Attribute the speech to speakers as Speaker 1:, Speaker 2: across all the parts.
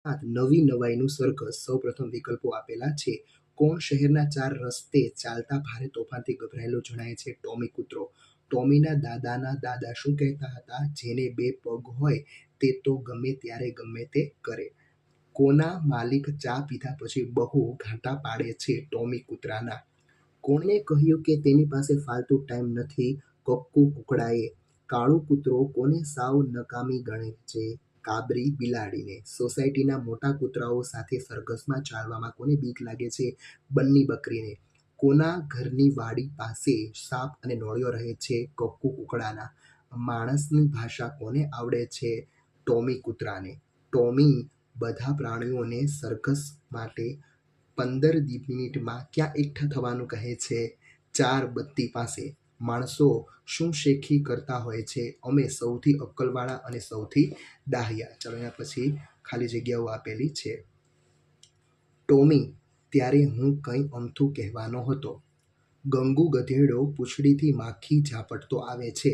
Speaker 1: નવી નવાઈનું સરઘસ. સૌપ્રથમ વિકલ્પો આપેલા છે. કોણ શહેરના 4 રસ્તે ચાલતા ભારે તોફાનથી ગભરાયેલો જણાય છે? ટોમી કૂતરો. ટોમીના દાદાના દાદા શું કહેતા હતા? જેને 2 પગ હોય તે તો ગમે ત્યારે ગમે તે કરે. કોના માલિક ચા પીધા પછી બહુ ઘાંટા પાડે છે? ટોમી કૂતરાના. કોણે કહ્યું કે તેની પાસે ફાલતુ ટાઈમ નથી? કક્કુ કુકડાએ. કાળું કૂતરો કોને સાવ નકામી ગણે છે? કાબરી બિલાડીને. સોસાયટીના મોટા કૂતરાઓ સાથે સરઘસમાં ચાલવામાં કોને બીક લાગે છે? બન્ની બકરીને. કોના ઘરની વાડી પાસે સાપ અને નોળિયો રહે છે? કક્કુ કુકડાના. માણસની ભાષા કોને આવડે છે? ટોમી કૂતરાને. ટોમી બધા પ્રાણીઓને સરઘસ માટે 15 મિનિટમાં ક્યાં એકઠા થવાનું કહે છે? 4 બત્તી પાસે. માણસો શું શેખી કરતા હોય છે? અમે સૌથી અક્કલવાળા અને સૌથી ડાહ્યા. ચાલો એના પછી ખાલી જગ્યાઓ આપેલી છે. ટોમી, ત્યારે હું કંઈ અમથું કહેવાનો હતો. ગંગુ ગધેડો પૂંછડીથી માખી ઝાપટતો આવે છે.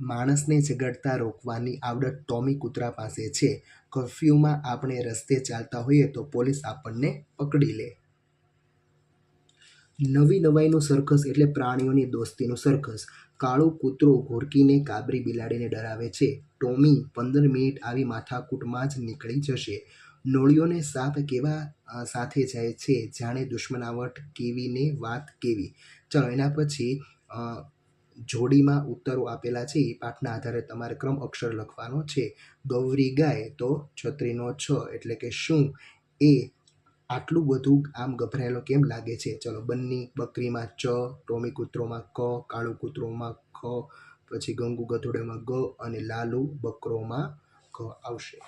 Speaker 1: માણસને જગાડતા રોકવાની આવડત ટોમી કૂતરા પાસે છે. કર્ફ્યુમાં આપણે રસ્તે ચાલતા હોઈએ તો પોલીસ આપણને પકડી લે. નવી નવાઈનું સરઘસ એટલે પ્રાણીઓની દોસ્તીનું સરઘસ. કાળું કૂતરું ઘોરકીને કાબરી બિલાડીને ડરાવે છે. ટોમી 15 મિનિટ આવી માથાકૂટમાં જ નીકળી જશે. નોળિયોને સાપ કેવા સાથે જાય છે? જાણે દુશ્મનાવટ કેવીને વાત કેવી. ચાલો એના પછી જોડીમાં ઉત્તરો આપેલા છે. એ પાઠના આધારે તમારે ક્રમ અક્ષર લખવાનો છે. ગૌરી ગાય તો છત્રીનો છ એટલે કે શું એ આટલું બધું આમ ગભરાયેલો કેમ લાગે છે? ચલો, બન્ની બકરીમાં ચ, ટોમી કૂતરોમાં ક, કાળું કૂતરોમાં ખ, પછી ગંગુ ગધેડોમાં ગ અને લાલુ બકરોમાં ક આવશે.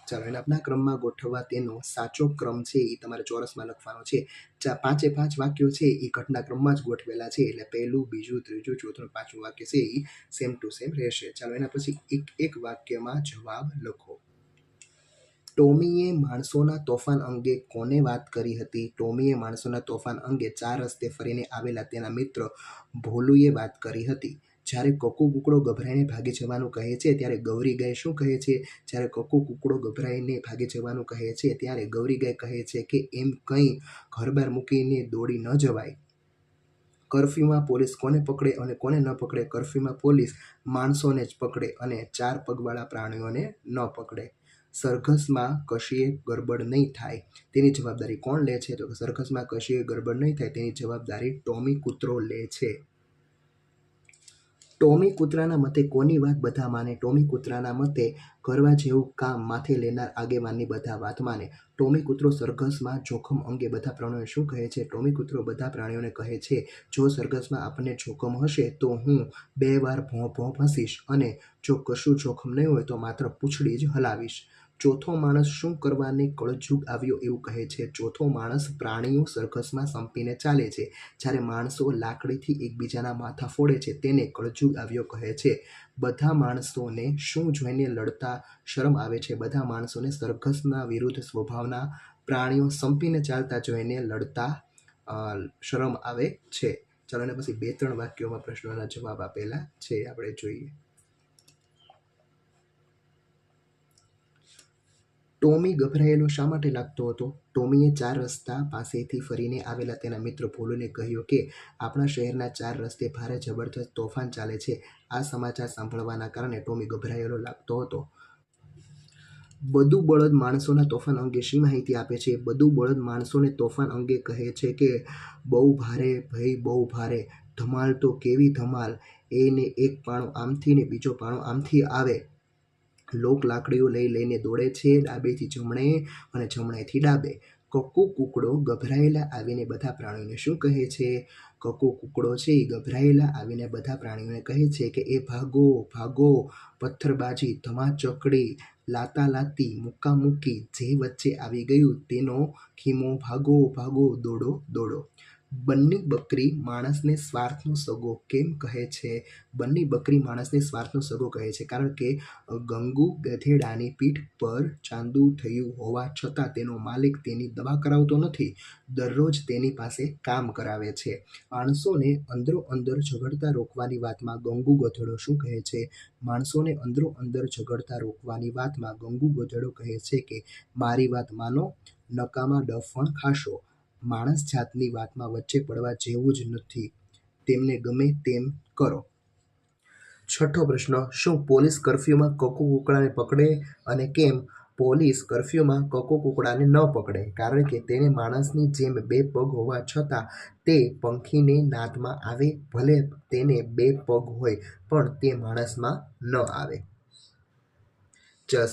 Speaker 1: ચાલો એના ક્રમમાં ગોઠવવા તેનો સાચો ક્રમ છે એ તમારે ચોરસમાં લખવાનો છે. 5 વાક્યો છે એ ઘટનાક્રમમાં જ ગોઠવેલા છે. એટલે પહેલું, બીજું, ત્રીજું, ચોથું, પાંચમું વાક્ય છે એ સેમ ટુ સેમ રહેશે. ચાલો એના પછી એક વાક્યમાં જવાબ લખો. ટોમીએ માણસોના તોફાન અંગે કોને વાત કરી હતી? ટોમીએ માણસોના તોફાન અંગે 4 રસ્તે ફરીને આવેલા તેના મિત્ર ભોલુએ વાત કરી હતી. જ્યારે કક્કુ કૂકડો ગભરાઈને ભાગી જવાનું કહે છે ત્યારે ગૌરી ગાય શું કહે છે? જ્યારે કક્કુ કૂકડો ગભરાઈને ભાગી જવાનું કહે છે ત્યારે ગૌરી ગાય કહે છે કે એમ કંઈ ઘર-બાર મૂકીને દોડી ન જવાય. કર્ફ્યુમાં પોલીસ કોને પકડે અને કોને ન પકડે? કર્ફ્યુમાં પોલીસ માણસોને જ પકડે અને 4 પગવાળા પ્રાણીઓને ન પકડે. સરઘસમાં કશીય ગરબડ નહીં થાય તેની જવાબદારી કોણ લે છે? તો સરઘસમાં કશીય ગરબડ નહીં થાય તેની જવાબદારી ટોમી કૂતરો લે છે. ટોમી કૂતરાના મતે કોની વાત બધા માને? ટોમી કૂતરાના મતે કરવા જેવું કામ માથે લેનાર આગેવાનની બધા વાત માને. ટોમી કૂતરો સરઘસમાં જોખમ અંગે બધા પ્રાણીઓને શું કહે છે? ટોમી કૂતરો બધા પ્રાણીઓને કહે છે, જો સરઘસમાં આપણને જોખમ હશે તો હું 2 વાર ભોં ભોં ભસીશ અને જો કશું જોખમ નહીં હોય તો માત્ર પૂંછડી જ હલાવીશ. ચોથો માણસ શું કરવાને કળજુગ આવ્યો એવું કહે છે? ચોથો માણસ પ્રાણીઓ સરઘસમાં સંપીને ચાલે છે. જ્યારે માણસો લાકડીથી એકબીજાના માથા ફોડે છે તેને કળજુગ આવ્યો કહે છે. બધા માણસોને શું જોઈને લડતા શરમ આવે છે? બધા માણસોને સરઘસના વિરુદ્ધ સ્વભાવના પ્રાણીઓ સંપીને ચાલતા જોઈને લડતા શરમ આવે છે. ચાલો અને પછી 2-3 વાક્યોમાં પ્રશ્નોના જવાબ આપેલા છે, આપણે જોઈએ. ટોમી ગભરાયેલો શા માટે લાગતો હતો? ટોમીએ 4 રસ્તા પાસેથી ફરીને આવેલા તેના મિત્ર ભોલુને કહ્યું કે આપણા શહેરના 4 રસ્તે ભારે જબરદસ્ત તોફાન ચાલે છે. આ સમાચાર સાંભળવાના કારણે ટોમી ગભરાયેલો લાગતો હતો. બધું બળદ માણસોના તોફાન અંગે શી માહિતી આપે છે? બધું બળદ માણસોને તોફાન અંગે કહે છે કે બહુ ભારે ભઈ બહુ ભારે, ધમાલ તો કેવી ધમાલ, એને એક પાણો આમથી ને બીજો પાણો આમથી આવે. લોક લાકડીઓ લઈ લઈને દોડે છે, ડાબેથી જમણે અને જમણેથી ડાબે. કક્કુ કૂકડો ગભરાયેલા આવીને બધા પ્રાણીઓને શું કહે છે? કક્કુ કૂકડો છે એ ગભરાયેલા આવીને બધા પ્રાણીઓને કહે છે કે એ ભાગો ભાગો, પથ્થરબાજી, ધમાચકડી, લાતાલાતી, મુક્કામુક્કી, જે વચ્ચે આવી ગયું તેનો ખીમો, ભાગો ભાગો, દોડો દોડો. બંની બકરી માણસને સ્વાર્થનો સગો કેમ કહે છે? બંની બકરી માણસને સ્વાર્થનો સગો કહે છે કારણ કે ગંગુ ગધેડાની પીઠ પર ચાંદુ થયું હોવા છતાં તેનો માલિક તેની દવા કરાવતો નથી, દરરોજ તેની પાસે કામ કરાવે છે. માણસોને અંદરો અંદર ઝઘડતા રોકવાની વાતમાં ગંગુ ગધેડો શું કહે છે? માણસોને અંદરો અંદર ઝઘડતા રોકવાની વાતમાં ગંગુ ગધેડો કહે છે કે મારી વાત માનો, નકામા ડફણ ખાશો. માણસ જાતની વાતમાં વચ્ચે પડવા જેવું જ નથી, તેમને ગમે તેમ કરો. છઠ્ઠો પ્રશ્ન, શું પોલીસ કર્ફ્યુમાં કકુ કુકડાને પકડે અને કેમ? પોલીસ કર્ફ્યુમાં કકુ કુકડાને ન પકડે કારણ કે તેને માણસની જેમ બે પગ હોવા છતાં તે પંખીને નાદમાં આવે, ભલે તેને બે પગ હોય પણ તે માણસમાં ન આવે.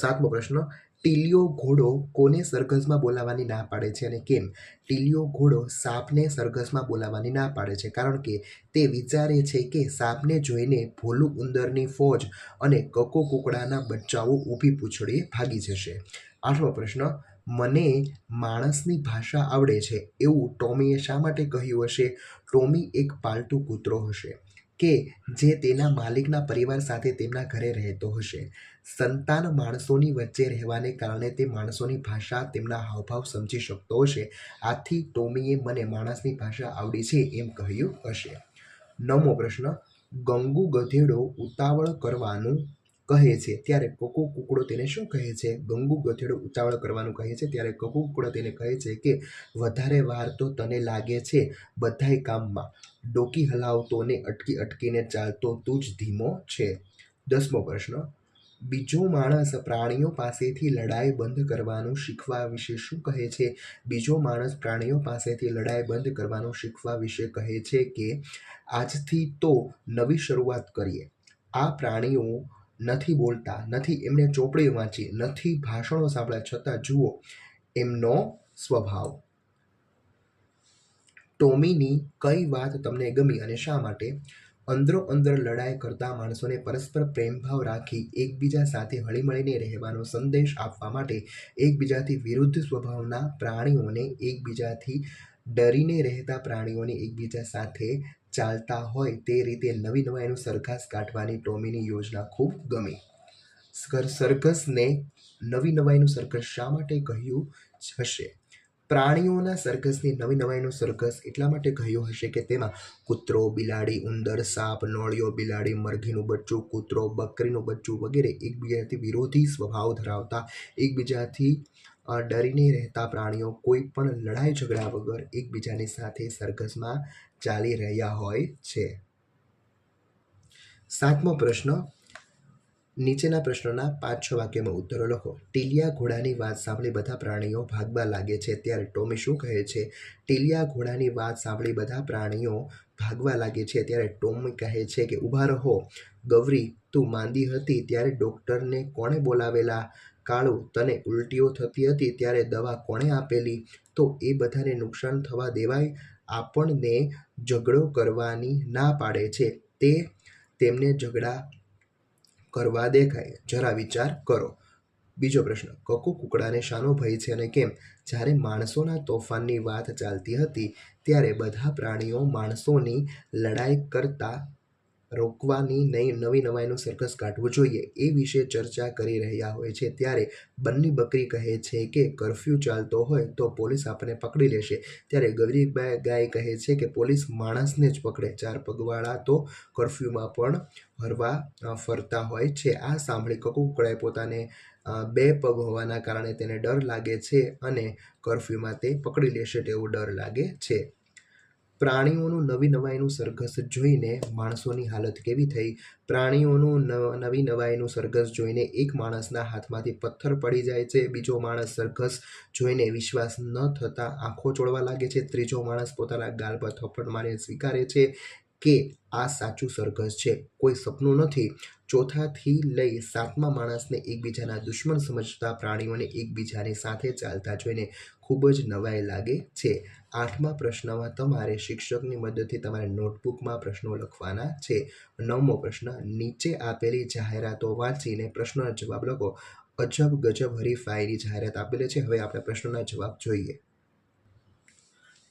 Speaker 1: સાતમો પ્રશ્ન, ટીલિયો ઘોડો કોને સરઘસમાં બોલાવવાની ના પાડે છે અને કેમ? ટીલિયો ઘોડો સાપને સરઘસમાં બોલાવવાની ના પાડે છે કારણ કે તે વિચારે છે કે સાપને જોઈને ભોલું ઉંદરની ફોજ અને કકુ કુકડાના બચ્ચાઓ ઊભી પૂંછડીએ ભાગી જશે. આઠમો પ્રશ્ન, મને માણસની ભાષા આવડે છે એવું ટોમીએ શા માટે કહ્યું હશે? ટોમી એક પાલતુ કૂતરો હશે કે જે તેના માલિકના પરિવાર સાથે તેમના ઘરે રહેતો હશે. સંતાન માણસોની વચ્ચે રહેવાને કારણે તે માણસોની ભાષા, તેમના હાવભાવ સમજી શકતો હશે. આથી ટોમીએ મને માણસની ભાષા આવડી છે એમ કહ્યું હશે. નવમો પ્રશ્ન, ગંગુ ગધેડો ઉતાવળ કરવાનું કહે છે ત્યારે કકુ કુકડો તેને શું કહે છે? ગંગુ ગધેડો ઉતાવળ કરવાનું કહે છે ત્યારે કકુ કુકડો તેને કહે છે કે વધારે વાર તો તને લાગે છે બધાય કામમાં, ડોકી હલાવતો ને અટકી અટકીને ચાલતો તું જ ધીમો છે. 10મો પ્રશ્ન, બીજો માણસ પ્રાણીઓ પાસેથી લડાઈ બંધ કરવાનું શીખવા વિશે શું કહે છે? બીજો માણસ પ્રાણીઓ પાસેથી લડાઈ બંધ કરવાનું શીખવા વિશે કહે છે કે આજથી તો નવી શરૂઆત કરીએ. આ પ્રાણીઓ નથી બોલતા, નથી એમણે ચોપડીઓ વાંચી, નથી ભાષણો સાંભળ્યા, છતાં જુઓ એમનો સ્વભાવ. ટોમીની કઈ વાત તમને ગમી અને શા માટે? અંદરો અંદર લડાઈ કરતા માણસોને પરસ્પર પ્રેમભાવ રાખી એકબીજા સાથે હળીમળીને રહેવાનો સંદેશ આપવા માટે એકબીજાથી વિરુદ્ધ સ્વભાવના પ્રાણીઓને એકબીજાથી ડરીને રહેતા પ્રાણીઓને એકબીજા સાથે ચાલતા હોય તે રીતે નવી નવાઈનું સરઘસ કાઢવાની ટોમીની યોજના ખૂબ ગમી. સરઘસને નવી નવાઈનું સરઘસ શા માટે કહ્યું હશે? પ્રાણીઓના સરઘસને નવી નવાઈનું સરઘસ એટલા માટે કહ્યું હશે કે તેમાં કૂતરો, બિલાડી, ઉંદર, સાપ, નોળિયો, બિલાડી, મરઘીનું બચ્ચું, કૂતરો, બકરીનું બચ્ચું વગેરે એકબીજાથી વિરોધી સ્વભાવ ધરાવતા, એકબીજાથી ડરીને રહેતા પ્રાણીઓ કોઈ પણ લડાઈ ઝઘડા વગર એકબીજાની સાથે સરઘસમાં ચાલી રહ્યા હોય છે. 7મો પ્રશ્ન, નીચેના પ્રશ્નોના 5-6 વાક્યમાં ઉત્તરો લખો. ટીલિયા ઘોડાની વાત સાંભળી બધા પ્રાણીઓ ભાગવા લાગે છે ત્યારે ટોમી શું કહે છે? ટીલિયા ઘોડાની વાત સાંભળી બધા પ્રાણીઓ ભાગવા લાગે છે ત્યારે ટોમી કહે છે કે ઊભા રહો. ગૌરી, તું માંદી હતી ત્યારે ડૉક્ટરને કોણે બોલાવેલા? કાળુ, તને ઉલટીઓ થતી હતી ત્યારે દવા કોણે આપેલી? તો એ બધાને નુકસાન થવા દેવાય? આપણને ઝઘડો કરવાની ના પાડે છે તે તેમને ઝઘડા કરવા દેખાય, જરા વિચાર કરો. બીજો પ્રશ્ન, કકુ કુકડાને શાનો ભય છે અને કેમ? જ્યારે માણસોના તોફાનની વાત ચાલતી હતી ત્યારે બધા પ્રાણીઓ માણસોની લડાઈ કરતા રોકવાની નવી નવાઈનું સરઘસ કાઢવું જોઈએ એ વિશે ચર્ચા કરી રહ્યા હોય છે ત્યારે બંની બકરી કહે છે કે કર્ફ્યુ ચાલતો હોય તો પોલીસ આપણને પકડી લેશે. ત્યારે ગૌરી ગાય કહે છે કે પોલીસ માણસને જ પકડે, 4 પગવાળા તો કર્ફ્યુમાં પણ હરવા ફરતા હોય છે. આ સાંભળી કકુ કુકડાએ પોતાને 2 પગ હોવાના કારણે તેને ડર લાગે છે અને કર્ફ્યુમાં તે પકડી લેશે તેવો ડર લાગે છે. પ્રાણીઓનું નવી નવાઈનું સરઘસ જોઈને માણસોની હાલત કેવી થઈ? પ્રાણીઓનું નવી નવાઈનું સરઘસ જોઈને એક માણસના હાથમાંથી પથ્થર પડી જાય છે, બીજો માણસ સરઘસ જોઈને વિશ્વાસ ન થતાં આંખો ચોળવા લાગે છે, ત્રીજો માણસ પોતાના ગાલ પર થપ્પડ મારીને સ્વીકારે છે કે આ સાચું સરઘસ છે, કોઈ સપનું નથી. ચોથાથી લઈ 7મા માણસને એકબીજાના દુશ્મન સમજતા પ્રાણીઓને એકબીજાની સાથે ચાલતા જોઈને ખૂબ જ નવાઈ લાગે છે. 8મા પ્રશ્નમાં તમારે શિક્ષકની મદદથી તમારે નોટબુકમાં પ્રશ્નો લખવાના છે. 9મો પ્રશ્ન, નીચે આપેલી જાહેરાતો વાંચીને પ્રશ્નોના જવાબ લખો. અજબ ગજબ હરીફાઈની જાહેરાત આપેલી છે. હવે આપણે પ્રશ્નોના જવાબ જોઈએ.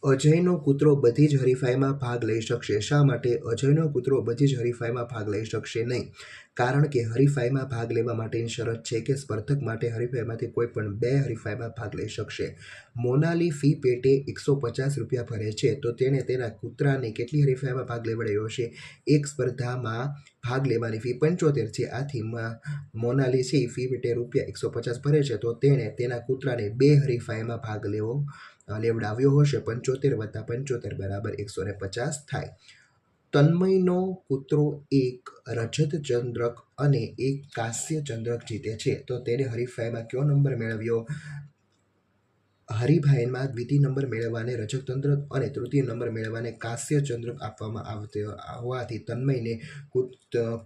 Speaker 1: અજયનો કૂતરો બધી જ હરીફાઈમાં ભાગ લઈ શકશે. શા માટે અજયનો કૂતરો બધી જ હરીફાઈમાં ભાગ લઈ શકશે નહીં? કારણ કે હરીફાઈમાં ભાગ લેવા માટેની શરત છે કે સ્પર્ધક માટે હરીફાઈમાંથી કોઈ પણ 2 હરીફાઈમાં ભાગ લઈ શકશે. મોનાલી ફી પેટે ₹150 ભરે છે તો તેણે તેના કૂતરાને કેટલી હરીફાઈમાં ભાગ લેવડાવ્યો હશે? એક સ્પર્ધામાં ભાગ લેવાની ફી 75 છે. આથી મોનાલી છે ફી પેટે ₹150 ભરે છે તો તેણે તેના કૂતરાને 2 હરીફાઈમાં ભાગ લેવડાવ્યો હશે. 75 + 75 = 150 થાય. તન્મયનો કૂતરો એક રજત ચંદ્રક અને એક કાંસ્ય ચંદ્રક જીતે છે તો તેણે હરીફાઈમાં કયો નંબર મેળવ્યો? હરીફાઈમાં દ્વિતીય નંબર મેળવવાને રજત ચંદ્રક અને તૃતીય નંબર મેળવવાને કાંસ્ય ચંદ્રક આપવામાં આવતો હોવાથી તન્મયને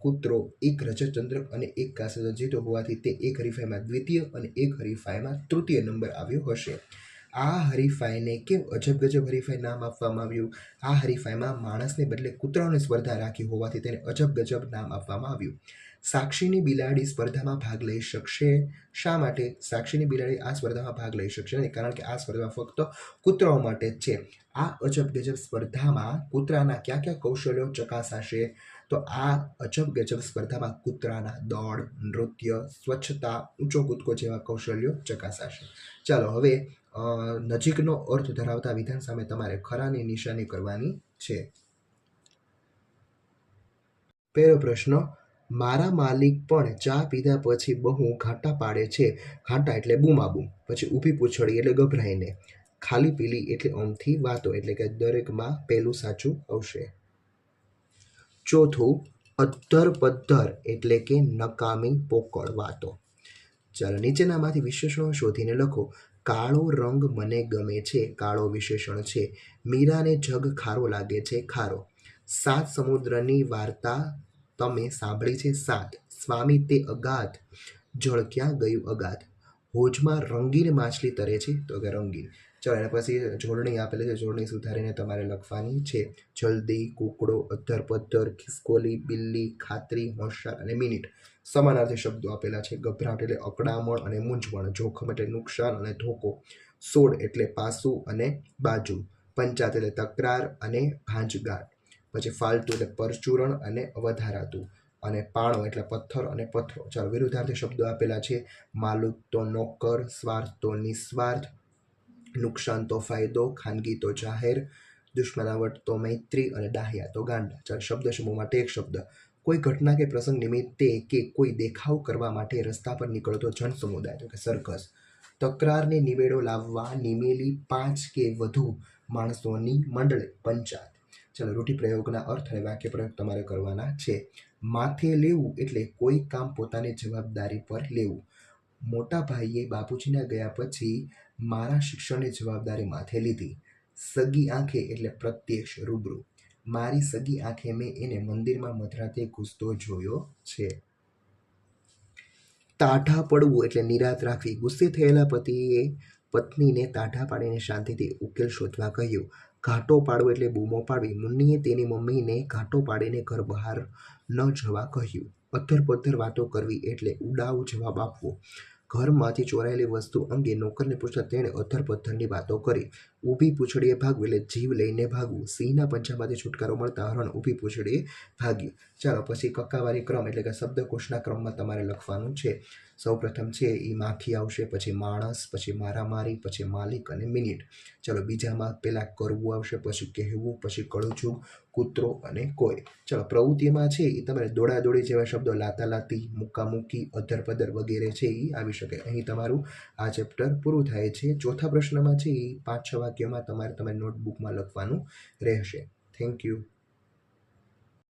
Speaker 1: કૂતરો એક રજત ચંદ્રક અને એક કાંસ્ય ચંદ્રક જીત્યો હોવાથી તે એક હરીફાઈમાં દ્વિતીય અને એક હરીફાઈમાં તૃતીય નંબર આવ્યો હશે. આ હરીફાઈને કેમ અજબ ગજબ હરીફાઈ નામ આપવામાં આવ્યું? આ હરીફાઈમાં માણસને બદલે કૂતરાઓની સ્પર્ધા રાખી હોવાથી તેને અજબ ગજબ નામ આપવામાં આવ્યું. સાક્ષીની બિલાડી સ્પર્ધામાં ભાગ લઈ શકશે. શા માટે સાક્ષીની બિલાડી આ સ્પર્ધામાં ભાગ લઈ શકશે નહીં? કારણ કે આ સ્પર્ધા ફક્ત કૂતરાઓ માટે જ છે. આ અજબ ગજબ સ્પર્ધામાં કૂતરાના કયા કયા કૌશલ્યો ચકાસાશે? તો આ અજબ ગજબ સ્પર્ધામાં કૂતરાના દોડ, નૃત્ય, સ્વચ્છતા, ઊંચો કૂદકો જેવા કૌશલ્યો ચકાસાશે. ચાલો હવે નજીકનો અર્થ ધરાવતા વિધાન સામે તમારે ખરાની નિશાની કરવાની છે. પહેલો પ્રશ્ન, મારા માલિક પણ ચા પીધા પછી બહુ ઘાટા પાડે છે. ઘાટા એટલે બૂમાબૂમ. પછી ઊભી પૂંછડી એટલે ગભરાઈને. ખાલી પીલી એટલે અમથી વાતો, એટલે કે દરેકમાં પહેલું સાચું આવશે. ચોથું, અધ્ધર પધ્ધર એટલે કે નકામી પોકળ વાતો. ચાલો નીચેનામાંથી વિશેષણો શોધીને લખો. કાળો રંગ મને ગમે છે. કાળો વિશેષણ છે. મીરાને જગ ખારો લાગે છે. ખારો. 7 સમુદ્રની વાર્તા તમે સાંભળી છે. 7. સ્વામી તે અગાધ જળ ક્યાં ગયું અગાધ. હોજમાં રંગીન માછલી તરે છે તો કે રંગીન. ચાલો એના પછી જોડણી આપેલી છે. જોડણી સુધારીને તમારે લખવાની છે. જલ્દી, કુકડો, અધ્ધર પધ્ધર, ખિસકોલી, બિલ્લી, ખાતરી, હોશિયાર અને મિનિટ. સમાનાર્થી શબ્દો આપેલા છે. ગભરાટ એટલે અકળામણ અને મૂંઝવણ. જોખમ એટલે નુકસાન અને ધોકો. સોડ એટલે પાસું અને બાજુ. પંચાત એટલે તકરાર અને ભાંજગાંઠ. પછી ફાલતુ એટલે પરચુરણ અને વધારાતું. અને પાણો એટલે પથ્થર અને પથ્થરો. ચાલો વિરુદ્ધાર્થી શબ્દો આપેલા છે. માલુક તો નોકર, સ્વાર્થ તો નિસ્વાર્થ, નુકસાન તો ફાયદો, ખાનગી તો જાહેર, દુશ્મનાવટ તો મૈત્રી અને ડાહ્યા તો ગાંડા. ચાલો શબ્દ સમૂહ માટે એક શબ્દ. કોઈ ઘટના કે પ્રસંગ નિમિત્તે કે કોઈ દેખાવ કરવા માટે રસ્તા પર નીકળતો જન સમુદાય તો કે સર્કસ. તકરારને નિવેડો લાવવા નિમેલી 5 કે વધુ માણસોની મંડળી. પંચાયત. ચાલો રૂઢિપ્રયોગના અર્થ અને વાક્યપ્રયોગ તમારે કરવાના છે. માથે લેવું એટલે કોઈ કામ પોતાની જવાબદારી પર લેવું. મોટા ભાઈએ બાપુજીના ગયા પછી મારા શિક્ષણની જવાબદારી માથે લીધી. સગી આંખે એટલે પ્રત્યક્ષ રૂબરૂ. મારી સગી આંખે મેં એને મંદિરમાં મધરાતે ઘૂસતો જોયો છે. તાઢા પડવું એટલે નિરાત રાખવી. ગુસ્સે થયેલા પતિએ પત્નીને તાઢા પાડીને શાંતિથી ઉકેલ શોધવા કહ્યું. ઘાટો પાડવો એટલે બૂમો પાડવી. મુન્નીએ તેની મમ્મીને ઘાટો પાડીને ઘર બહાર ન જવા કહ્યું. અધ્ધર પધ્ધર વાતો કરવી એટલે ઉડાઉ જવાબ આપવો. ઘરમાંથી ચોરાયેલી વસ્તુ અંગે નોકરને પૂછતા તેણે અધ્ધર પધ્ધરની વાતો કરી. ઊભી પૂંછડીએ ભાગવું એટલે જીવ લઈને ભાગવું. સિંહના પંજામાંથી છુટકારો મળતા હરણ ઊભી પૂંછડીએ ભાગ્યું. ચાલો પછી કક્કાવારી ક્રમ એટલે કે શબ્દકોશના ક્રમમાં તમારે લખવાનું છે. સૌપ્રથમ છે એ માખી આવશે, પછી માણસ, પછી મારામારી, પછી માલિક અને મિનિટ. ચાલો બીજામાં પહેલાં કરવું આવશે, પછી કહેવું, પછી કળજું, કૂતરો અને કોઈ. ચાલો પ્રવૃત્તિમાં છે એ તમારે દોડાદોડી જેવા શબ્દો લાતાલાતી, મુકામુકી, અધ્ધર પધ્ધર વગેરે છે એ આવી શકે. અહીં તમારું આ ચેપ્ટર પૂરું થાય છે. ચોથા પ્રશ્નમાં છે એ 5-6 વાક્યમાં તમારે તમારી નોટબુકમાં લખવાનું રહેશે. Thank you.